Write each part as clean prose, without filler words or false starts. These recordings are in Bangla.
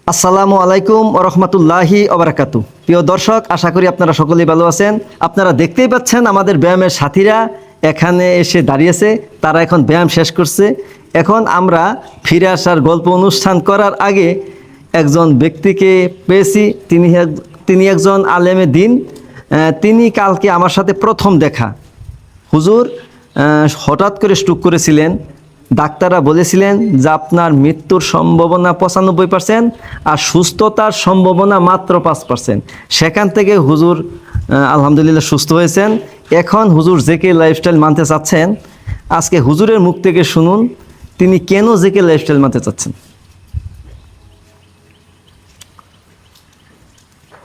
আসসালামু আলাইকুম ওয়া রাহমাতুল্লাহি ওয়া বারাকাতু। প্রিয় দর্শক, আশা করি আপনারা সকলেই ভালো আছেন। আপনারা দেখতেই পাচ্ছেন আমাদের ব্যায়ামের সাথীরা এখানে এসে দাঁড়িয়েছে। তারা এখন ব্যায়াম শেষ করছে। এখন আমরা ফিরে আসার গল্প অনুষ্ঠান করার আগে একজন ব্যক্তিকে পেয়েছি। তিনি একজন আলেমে দ্বীন। তিনি কালকে আমার সাথে প্রথম দেখা। হুজুর হঠাৎ করে স্ট্রোক করেছিলেন। ডাক্তাররা বলেছিলেন যে আপনার মৃত্যুর সম্ভাবনা 95% আর সুস্থতার সম্ভাবনা মাত্র 5%। সেখান থেকে হুজুর আলহামদুলিল্লাহ সুস্থ হয়েছেন। এখন হুজুর জেকে লাইফস্টাইল মানতে চাচ্ছেন। আজকে হুজুরের মুখ থেকে শুনুন তিনি কেন জেকে লাইফস্টাইল মানতে চাচ্ছেন।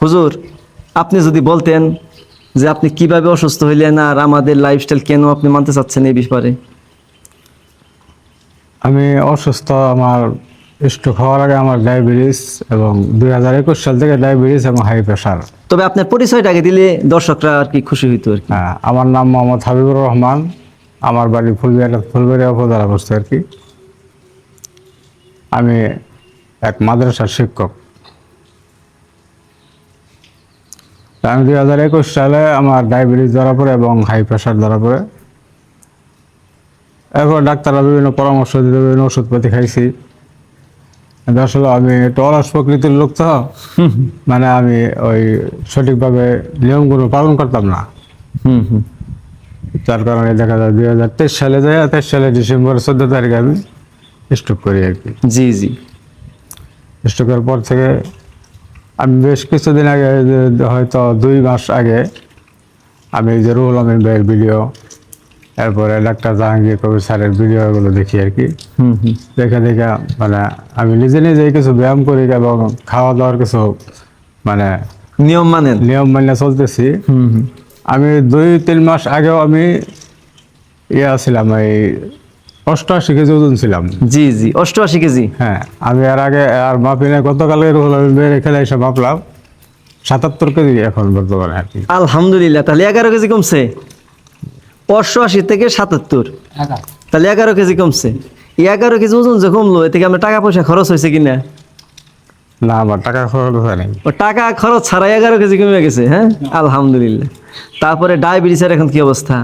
হুজুর, আপনি যদি বলতেন যে আপনি কিভাবে অসুস্থ হইলেন আর আমাদের লাইফস্টাইল কেন আপনি মানতে চাচ্ছেন এই ব্যাপারে। আমি অসুস্থ, আমার স্ট্রোক হওয়ার আগে আমার ডায়াবেটিস এবং 2021 সাল থেকে ডায়াবেটিস এবং হাই প্রেশার। তবে আপনার পরিচয়টা আগে দিলে দর্শকরা আর কি খুশি হইতো আর কি। আমার নাম মোহাম্মদ হাবিবুর রহমান, আমার বাড়ি ফুলবাড়িয়া উপজেলা বস্তু আর কি। আমি এক মাদ্রাসার শিক্ষক। আমি 2021 সালে আমার ডায়াবেটিস ধরা পড়ে এবং হাই প্রেশার ধরা পড়ে। এরপর ডাক্তাররা বিভিন্ন পরামর্শ দিতে বিভিন্ন ওষুধপাতি খাইছি। আসলে আমি একটু অলস প্রকৃতির লোক, তো মানে আমি ওই সঠিকভাবে নিয়মগুলো পালন করতাম না। যার কারণে দেখা যায় 2023 সালে যায়, 23 সালে ডিসেম্বর 14 তারিখে আমি স্ট্রোক করি আর কি। জি জি। স্ট্রোকের পর থেকে আমি বেশ কিছুদিন আগে, হয়তো 2 মাস আগে, আমি যে রুহুল আমিন ভাইয়ের ভিডিও, এরপরে ডাক্তার জাহাঙ্গীর কবির স্যারের ভিডিওগুলো দেখি আর কি। দেখে মানে আমি নিজে কিছু ব্যায়াম করি এবং খাওয়া দাওয়ার কিছু মানে নিয়ম মানে চলতেছি। আমি 2-3 মাস আগেও আমি ছিলাম, এই 88 কেজি ওজন ছিলাম। জি জি, 88 কেজি। হ্যাঁ, আমি এর আগে আর মাপি না। গতকালের রুহুল আমিন ভাইয়ের এখানে এসে মাপলাম 77 কেজি এখন বর্তমানে আর কি। আলহামদুলিল্লাহ, তাহলে 11 কেজি কমছে। 88 থেকে 77, তাহলে 11 কেজি কমছে। 11 কেজি ওজন যে কমলো, এ থেকে আমরা টাকা পয়সা খরচ হয়েছে কিনা? না, আমার টাকা খরচ হয় নাই। ও টাকা খরচ ছাড়াই 11 কেজি কমে গেছে। হ্যাঁ, আলহামদুলিল্লাহ। তারপরে ডায়াবেটিসের এখন কি অবস্থা?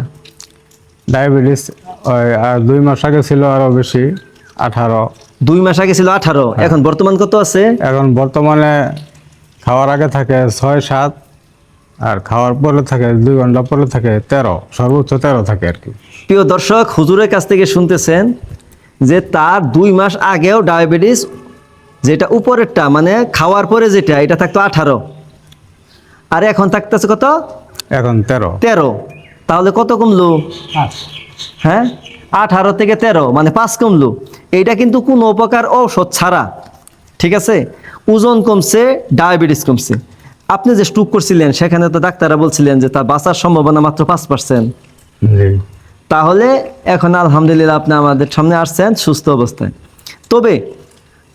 ডায়াবেটিস ওই আর 2 মাস আগে ছিল আরো বেশি, 18। 2 মাস আগে ছিল 18, এখন বর্তমান কত আছে? এখন বর্তমানে খাওয়ার আগে থাকে 6-7, আর খাওয়ার পরে থাকে 2 ঘন্টা পরে থাকে 13, সর্বোচ্চ 13 থাকে আর কি। প্রিয় দর্শক, হুজুরের কাছ থেকে শুনতেছেন যে তার 2 মাস আগেও ডায়াবেটিস, যেটা উপরেরটা মানে খাওয়ার পরে যেটা, এটা থাকতো 18, আর এখন থাকতেছে কত? এখন 13। তাহলে কত কমলো? হ্যাঁ, 18 থেকে 13 মানে 5 কমলো। এইটা কিন্তু কোনো উপকার ঔষধ ছাড়া, ঠিক আছে? ওজন কমছে, ডায়াবেটিস কমছে। আপনি যে স্ট্রোক করছিলেন সেখানে তো ডাক্তাররা বলছিলেন যে তার বাঁচার সম্ভাবনা মাত্র 5%। তাহলে এখন আলহামদুলিল্লাহ আপনি আমাদের সামনে আসছেন সুস্থ অবস্থায়। তবে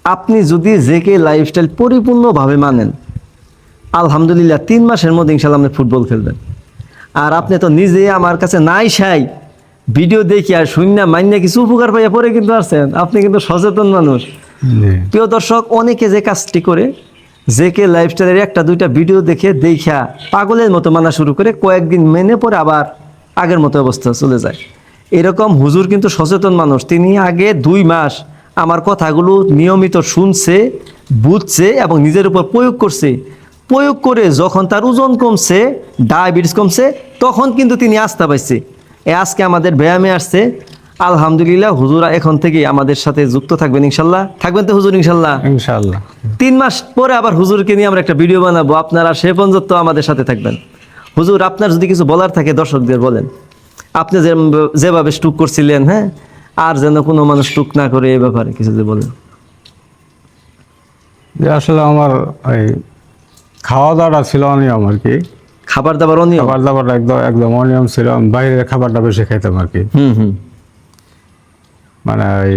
আপনি যদি জেকে লাইফস্টাইল পরিপূর্ণভাবে মানেন, আলহামদুলিল্লাহ 3 মাসের মধ্যে ইনশাল্লাহ আপনি ফুটবল খেলবেন। আর আপনি তো নিজে আমার কাছে নাই সাই ভিডিও দেখি আর শূন্য মান্য কিছু উপকার পাইয়া পরে কিন্তু আসছেন। আপনি কিন্তু সচেতন মানুষ। প্রিয় দর্শক, অনেকে যে কাজটি করে জেকে লাইফস্টাইলের 1-2টা ভিডিও দেখা পাগলের মতো মানা শুরু করে, কয়েকদিন মেনে পরে আবার আগের মতো অবস্থা চলে যায়। এরকম হুজুর কিন্তু সচেতন মানুষ। তিনি আগে 2 মাস আমার কথাগুলো নিয়মিত শুনছে, বুঝছে এবং নিজের উপর প্রয়োগ করছে। প্রয়োগ করে যখন তার ওজন কমছে, ডায়াবেটিস কমছে, তখন কিন্তু তিনি আস্থা পাইছে। আজকে আমাদের ব্যায়ামে আসছে। আলহামদুলিল্লাহ, হুজুরা এখন থেকে আমাদের সাথে যুক্ত থাকবেন ইনশাল্লাহ। থাকবেন তো হুজুর? ইনশাল্লাহ। 3 মাস পরে আবার হুজুরকে নিয়ে আমরা একটা ভিডিও বানাবো, আপনারা সে পর্যন্ত আমাদের সাথে থাকবেন। হুজুর, আপনার যদি কিছু বলার থাকে দর্শকদের বলেন। আপনি যেভাবে স্ট্রোক করছিলেন, হ্যাঁ, আর যেন কোনো মানুষ স্ট্রোক না করে, এই ব্যাপারে কিছু যে বলেন। আসলে আমার ওই খাওয়া দাওয়াটা ছিল অনিয়ম আর কি। খাবার দাবারটা একদম অনিয়ম ছিল। বাইরের খাবারটা বেশি খাইতাম আর কি। মানে ওই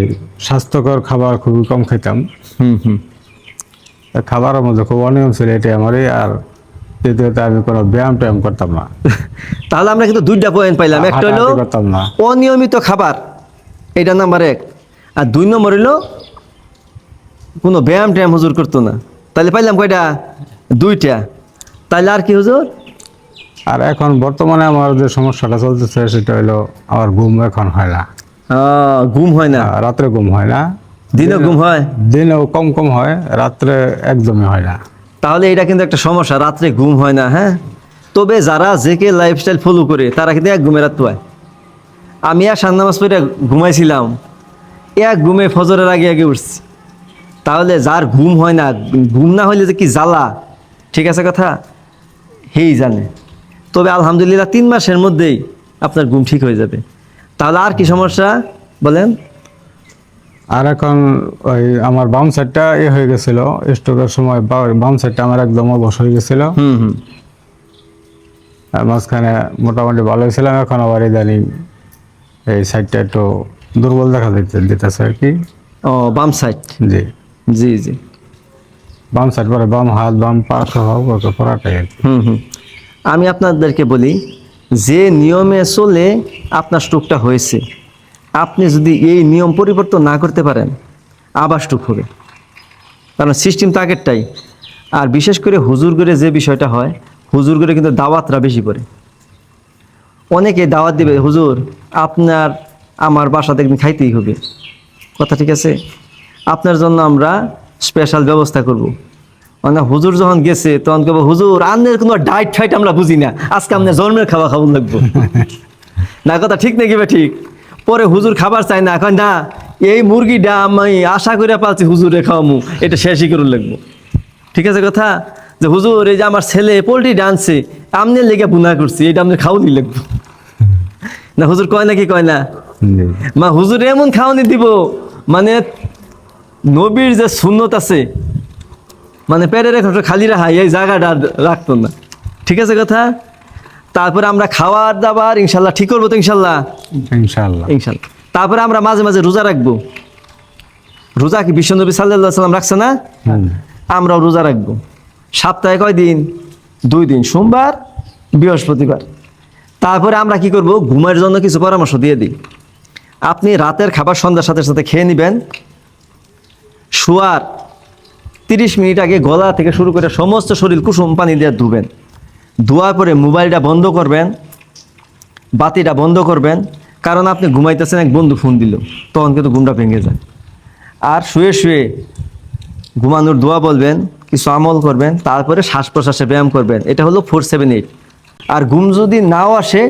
স্বাস্থ্যকর খাবার খুবই কম খাইতাম। খাবারের মধ্যে খুব অনিয়ম ছিল, এটাই আমারই। আর দ্বিতীয়ত আমি কোনো ব্যায়াম ট্যায়াম করতাম না। তাহলে আমরা কিন্তু 2টা পয়েন্ট পাইলাম। একটা হলো অনিয়মিত খাবার, এটা নাম্বার 1। আর 2 নম্বর হলো কোনো ব্যায়াম ট্যায়াম হুজুর করতো না। তাহলে পাইলাম কয়টা? 2টা। তাহলে আর কি হুজুর? আর এখন বর্তমানে আমার যে সমস্যাটা চলতেছে সেটা হলো আমার ঘুম এখন হয় না। ঘুম হয় না? রাত্রে ঘুম হয় না, দিনে ঘুম হয়? দিনেও কম কম হয়, রাত্রে একদমই হয় না। তাহলে এটা কিন্তু একটা সমস্যা, রাত্রে ঘুম হয় না। হ্যাঁ, তবে যারা জেকে লাইফস্টাইল ফলো করে তারা কিন্তু এক ঘুমে রাত হয়। আমি আশার নামাজ পড়ে ঘুমাইছিলাম, এক ঘুমে ফজরের আগে আগে উঠছি। তাহলে যার ঘুম হয় না, ঘুম না হইলে যে কি জ্বালা, ঠিক আছে কথা, হেই জানে। তবে আলহামদুলিল্লাহ 3 মাসের মধ্যেই আপনার ঘুম ঠিক হয়ে যাবে। তাহলে আর কি সমস্যা বলেন? আর এখন ওই আমার বাম সাইডটা হয়ে গেছিল স্ট্রোকের সময়, বাম সাইডটা আমার একদম অবশ হয়ে গেছিল। হুম। আর মাঝখানে মোটামুটি ভালো হয়েছিলাম, এখন আবার ইদানিং এই সাইডটা একটু দুর্বল দেখা দিতেছে আর কি। ও, বাম সাইড। জি জি। বাম সাইড পরে বাম হাত বাম পা সহ পড়াটাই আর কি। হুম। আমি আপনাদেরকে বলি, যে নিয়মে চলে আপনার স্ট্রোকটা হয়েছে, আপনি যদি এই নিয়ম পরিবর্তন না করতে পারেন আবার স্ট্রোক হবে। কারণ সিস্টেম তো আগেরটাই। আর বিশেষ করে হুজুর করে যে বিষয়টা হয়, হুজুর করে কিন্তু দাওয়াতরা বেশি করে। অনেকে দাওয়াত দিবে, হুজুর আপনার আমার বাসাতে একদিন খাইতেই হবে, কথা ঠিক আছে, আপনার জন্য আমরা স্পেশাল ব্যবস্থা করব। মানে হুজুর যখন গেছে তখন কেবল হুজুর আন্নের কোনো ডাইট ফাইট আমরা বুঝি না, আজকে আপনার জন্মের খাওয়া খাবো লাগবো না, কথা ঠিক নাকি বা ঠিক? পরে হুজুর খাবার চাই না, এখন না এই মুরগিটা আমি আশা করে পাচ্ছি হুজুরে খাওয়ামু, এটা শেষই করুন লাগবো। ঠিক আছে কথা, যে হুজুর এই যে আমার ছেলে পোলট্রি ডানছে, আমনের লেগে বুনা করছি, এটা আপনার খাওয়ানি লাগবো না, হুজুর কয় নাকি কয় না? জি। মা হুজুর এমন খাওয়ানি দিব, মানে নবীর যে সুন্নত আছে, মানে পেটের এখন খালি রাখা, এই জায়গাটা রাখতো না। ঠিক আছে কথা। তারপরে আমরা খাওয়ার দাবার ইনশাল্লাহ ঠিক করবো তো, ইনশাল্লাহ ইনশাআল্লাহ। ইনশাল্লাহ। তারপরে আমরা মাঝে মাঝে রোজা রাখবো। রোজা কি বিশ্বনবী সাল্লাল্লাহু আলাইহি সাল্লাম রাখছে না? আমরাও রোজা রাখবো। সপ্তাহে কয় দিন? 2 দিন, সোমবার বৃহস্পতিবার। তারপরে আমরা কি করব, ঘুমের জন্য কিছু পরামর্শ দিয়ে দিই। আপনি রাতের খাবার সন্ধ্যার সাথে সাথে খেয়ে নেবেন। শোয়ার 30 মিনিট আগে গলা থেকে শুরু করে সমস্ত শরীর কুসুম পানি দিয়ে ধুবেন। ধোয়ার পরে মোবাইলটা বন্ধ করবেন, বাতিটা বন্ধ করবেন। কারণ আপনি ঘুমাইতেছেন, এক বন্ধু ফোন দিল, তখন কিন্তু ঘুমটা ভেঙে যায়। আর শুয়ে শুয়ে ঘুমানোর দোয়া বলবেন, কিছু আমল করবেন, তারপরে শ্বাস প্রশ্বাসে ব্যায়াম করবেন। এটা হলো 478। আর ঘুম যদি নাও আসে,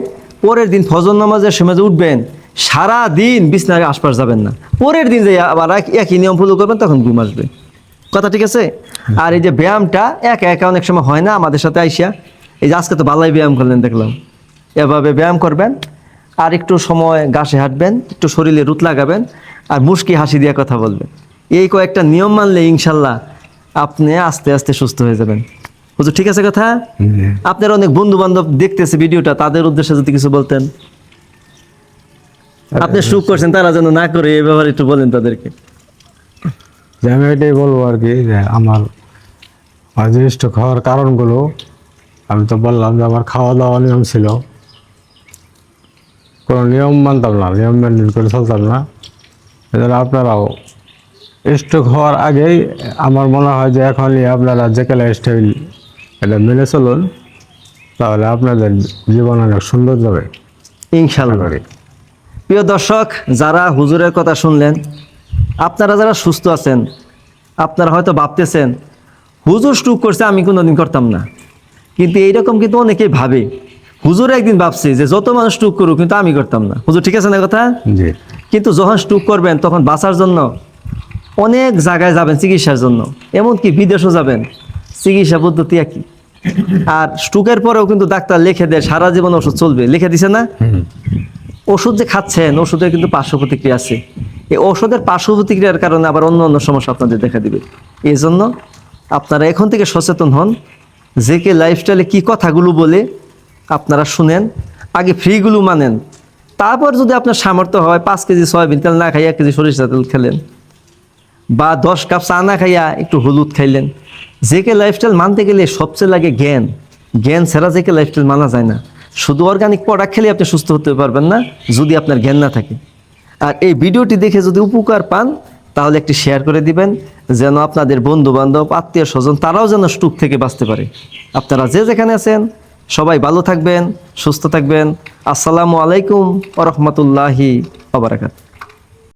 পরের দিন ফজর নামাজের সময় যে উঠবেন, সারা দিন বিছনার আশপাশ যাবেন না। পরের দিন যে আবার একই নিয়ম ফলো করবেন, তখন ঘুম আসবে। কথা ঠিক আছে? আর এই যে ব্যায়ামটা একা একা অনেক সময় হয় না, আমাদের সাথে আইসা, এই যে আজকে তো ভালোই ব্যায়াম করলেন দেখলাম, এভাবে ব্যায়াম করবেন। আর একটু সময় ঘাসে হাঁটবেন, একটু শরীরে রুট লাগাবেন, আর মুশকি হাসি দিয়ে কথা বলবেন। এই কয়েকটা নিয়ম মানলে ইনশাল্লাহ আপনি আস্তে আস্তে সুস্থ হয়ে যাবেন। হুজুর ঠিক আছে কথা? আপনার অনেক বন্ধু বান্ধব দেখতেছে ভিডিওটা, তাদের উদ্দেশ্যে যদি কিছু বলতেন। আপনি সুখ করছেন, তারা যেন না করে, এই ব্যাপারে একটু বলেন তাদেরকে। যে আমি এটাই বলবো আর কি, যে আমার জিনিসটা খাওয়ার কারণগুলো আমি তো বললাম যে আমার খাওয়া দাওয়া নিয়ম ছিল, কোনো নিয়ম মানতাম না, নিয়ম মেনটেন করে চলতাম না। এজন্য আপনারাও স্ট্রোক হওয়ার আগেই আমার মনে হয় যে এখনই আপনারা জেকে লাইফস্টাইল এটা মেনে চলুন, তাহলে আপনাদের জীবন অনেক সুন্দর যাবে ইনশাল্লাহ। প্রিয় দর্শক, যারা হুজুরের কথা শুনলেন, আপনারা যারা সুস্থ আছেন, আপনারা হয়তো ভাবতেছেন হুজুর স্ট্রোক করছে, আমি কোনোদিন করতাম না। কিন্তু এইরকম কিন্তু অনেকেই ভাবে, হুজুর একদিন ভাবছে যে যত মানুষ স্ট্রোক করুক, কিন্তু আমি করতাম না। হুজুর ঠিক আছে না কথা? জি। কিন্তু যখন স্ট্রোক করবেন, তখন বাঁচার জন্য অনেক জায়গায় যাবেন চিকিৎসার জন্য, এমনকি বিদেশও যাবেন, চিকিৎসা পদ্ধতি একই। আর স্ট্রোকের পরেও কিন্তু ডাক্তার লিখে দেয় সারা জীবন ওষুধ চলবে, লিখে দিছে না? ওষুধ যে খাচ্ছেন, ওষুধের কিন্তু পার্শ্ব প্রতিক্রিয়া আছে। এই ওষুধের পার্শ্ব প্রতিক্রিয়ার কারণে আবার অন্য অন্য সমস্যা আপনাদের দেখা দিবে। এই জন্য আপনারা এখন থেকে সচেতন হন, জেকে লাইফস্টাইলে কি কথাগুলো বলে আপনারা শুনেন, আগে ফ্রিগুলো মানেন। তারপর যদি আপনার সামর্থ্য হয় 5 কেজি সয়াবিন তেল না খাইয়া 1 কেজি সরিষা তেল খেলেন, বা 10 কাপ চা না খাইয়া একটু হলুদ খাইলেন। জেকে লাইফস্টাইল মানতে গেলে সবচেয়ে লাগে জ্ঞান। জ্ঞান ছাড়া জেকে লাইফস্টাইল মানা যায় না। শুধু অর্গানিক প্রোডাক্ট খেলে আপনি সুস্থ হতে পারবেন না, যদি আপনার জ্ঞান না থাকে। আর এই ভিডিওটি দেখে যদি উপকার পান, তাহলে একটি শেয়ার করে দিবেন, যেন আপনাদের বন্ধু বান্ধব আত্মীয় স্বজন তারাও যেন স্ট্রোক থেকে বাঁচতে পারে। আপনারা যে যেখানে আছেন সবাই ভালো থাকবেন, সুস্থ থাকবেন। আসসালামু আলাইকুম ওয়া রাহমাতুল্লাহি ওয়া বারাকাতুহু।